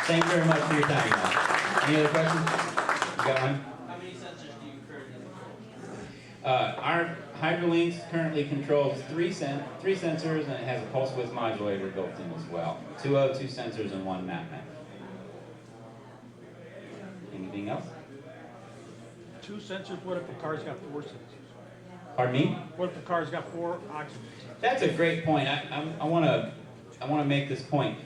Thank you very much for your time, y'all. Any other questions? You got one? How many sensors do you currently control? Our HydroLinks currently controls three sensors, and it has a pulse width modulator built in as well. Two O2 sensors and one map. Anything else? Two sensors, what if the car's got four sensors? Pardon me? What if the car's got four oxygen sensors? That's a great point. I want to make this point.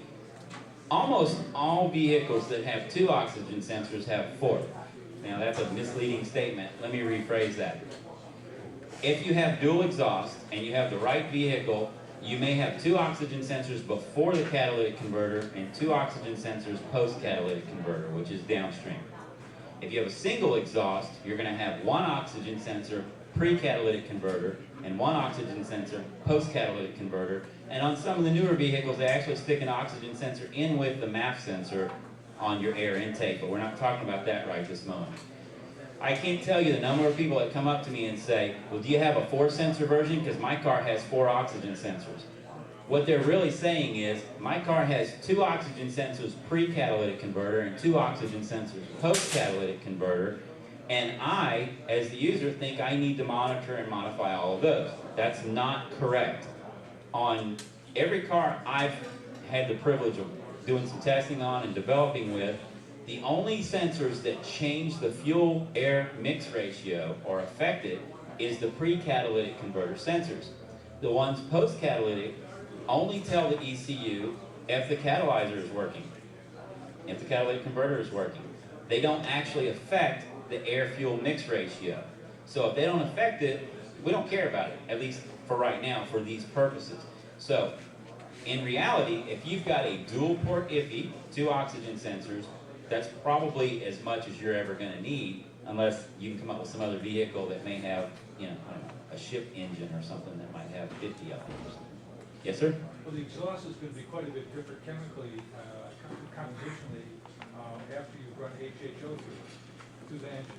Almost all vehicles that have two oxygen sensors have four. Now that's a misleading statement. Let me rephrase that. If you have dual exhaust and you have the right vehicle, you may have two oxygen sensors before the catalytic converter and two oxygen sensors post-catalytic converter, which is downstream. If you have a single exhaust, you're going to have one oxygen sensor pre-catalytic converter and one oxygen sensor post-catalytic converter. And on some of the newer vehicles, they actually stick an oxygen sensor in with the MAF sensor on your air intake, but we're not talking about that right this moment. I can't tell you the number of people that come up to me and say, well, do you have a four sensor version? Because my car has four oxygen sensors. What they're really saying is, my car has two oxygen sensors pre-catalytic converter and two oxygen sensors post-catalytic converter, and I, as the user, think I need to monitor and modify all of those. That's not correct. On every car I've had the privilege of doing some testing on and developing with, the only sensors that change the fuel-air mix ratio or affect it is the pre-catalytic converter sensors. The ones post-catalytic only tell the ECU if the catalyzer is working, if the catalytic converter is working. They don't actually affect the air-fuel mix ratio. So if they don't affect it, we don't care about it, at least for right now, for these purposes. So in reality, if you've got a dual-port IFE, two oxygen sensors, that's probably as much as you're ever going to need, unless you can come up with some other vehicle that may have, I don't know, a ship engine or something that might have 50 of them. Yes, sir? Well, the exhaust is going to be quite a bit different chemically, compositionally, after you run HHO through the engine.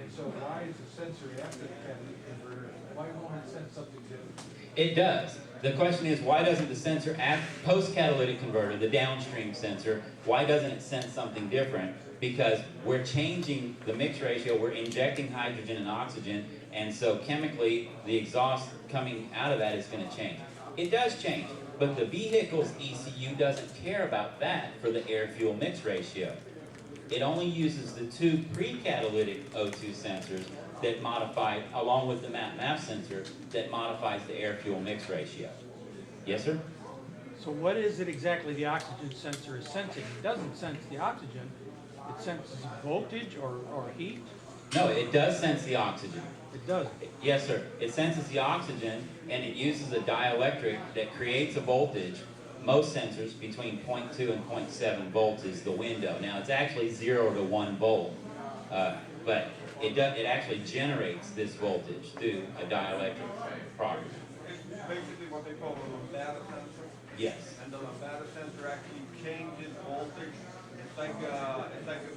And so why is the sensor after the catalytic converter, why won't it sense something different? It does. The question is, why doesn't the sensor at post-catalytic converter, the downstream sensor, why doesn't it sense something different? Because we're changing the mix ratio, we're injecting hydrogen and oxygen, and so chemically, the exhaust coming out of that is going to change. It does change, but the vehicle's ECU doesn't care about that for the air-fuel mix ratio. It only uses the two pre-catalytic O2 sensors that modify, along with the MAP sensor, that modifies the air-fuel mix ratio. Yes, sir? So what is it exactly the oxygen sensor is sensing? It doesn't sense the oxygen, it senses voltage or heat? No, it does sense the oxygen. It does. Yes, sir. It senses the oxygen, and it uses a dielectric that creates a voltage. Most sensors between 0.2 and 0.7 volts is the window. Now, it's actually 0 to 1 volt, but it actually generates this voltage through a dielectric property. It's basically what they call a lambda sensor. Yes. And the lambda sensor actually changes voltage. It's like a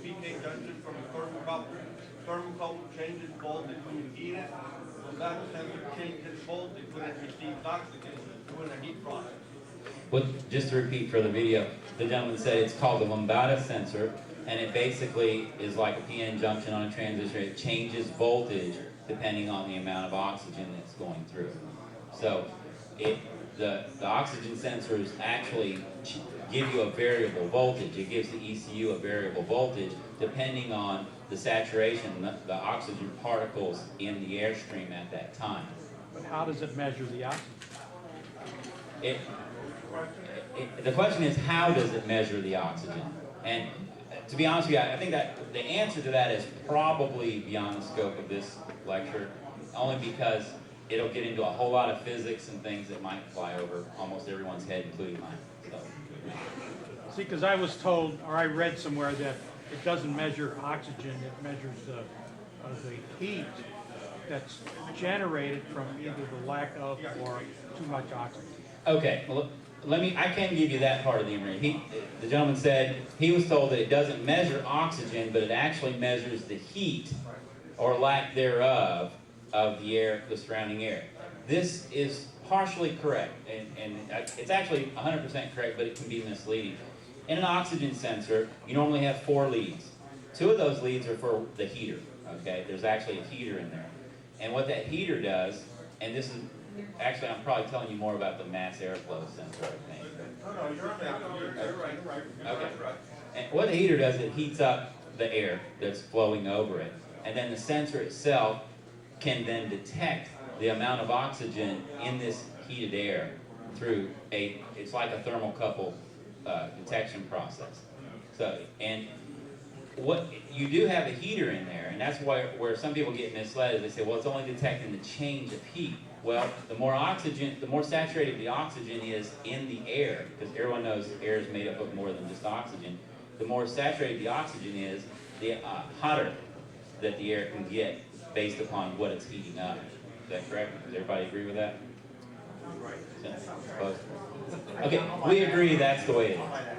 PK junction from a thermocouple. Thermocouple changes voltage when you heat it. Lambda sensor changes voltage when it receives oxygen doing a heat process. Well, just to repeat for the video, the gentleman said it's called the lambda sensor, and it basically is like a PN junction on a transistor. It changes voltage depending on the amount of oxygen that's going through. So the oxygen sensors actually give you a variable voltage. It gives the ECU a variable voltage depending on the saturation, the oxygen particles in the airstream at that time. But how does it measure the oxygen? The question is, how does it measure the oxygen? And to be honest with you, I think that the answer to that is probably beyond the scope of this lecture, only because it'll get into a whole lot of physics and things that might fly over almost everyone's head, including mine. So. See, because I was told, or I read somewhere, that it doesn't measure oxygen, it measures the heat that's generated from either the lack of or too much oxygen. Okay, well, I can give you that part of the information. The gentleman said he was told that it doesn't measure oxygen, but it actually measures the heat or lack thereof of the air, the surrounding air. This is partially correct, and it's actually 100% correct, but it can be misleading. In an oxygen sensor, you normally have 4 leads. 2 of those leads are for the heater, okay? There's actually a heater in there. And what that heater does, and this is, actually I'm probably telling you more about the mass airflow sensor, I think. No, you're right. You're right. Okay. And what the heater does, it heats up the air that's flowing over it. And then the sensor itself can then detect the amount of oxygen in this heated air through it's like a thermocouple detection process. So, and what you do have a heater in there, and that's where some people get misled. They say, well, it's only detecting the change of heat. Well, the more oxygen, the more saturated the oxygen is in the air, because everyone knows air is made up of more than just oxygen. The more saturated the oxygen is, the hotter that the air can get based upon what it's heating up. Is that correct? Does everybody agree with that? Okay, we agree that's the way it is.